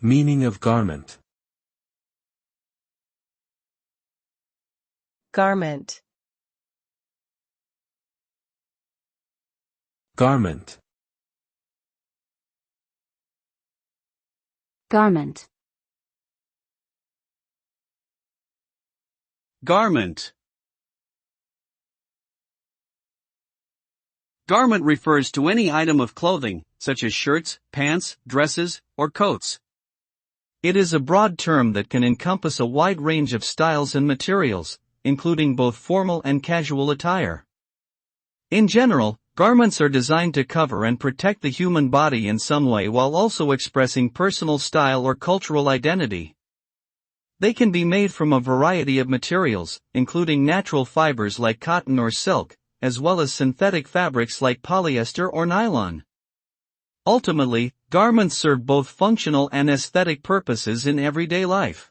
Meaning of garment. Garment. Garment. Garment. Garment. Garment refers to any item of clothing, such as shirts, pants, dresses, or coats. It is a broad term that can encompass a wide range of styles and materials, including both formal and casual attire. In general, garments are designed to cover and protect the human body in some way while also expressing personal style or cultural identity. They can be made from a variety of materials, including natural fibers like cotton or silk, as well as synthetic fabrics like polyester or nylon. Ultimately, garments serve both functional and aesthetic purposes in everyday life.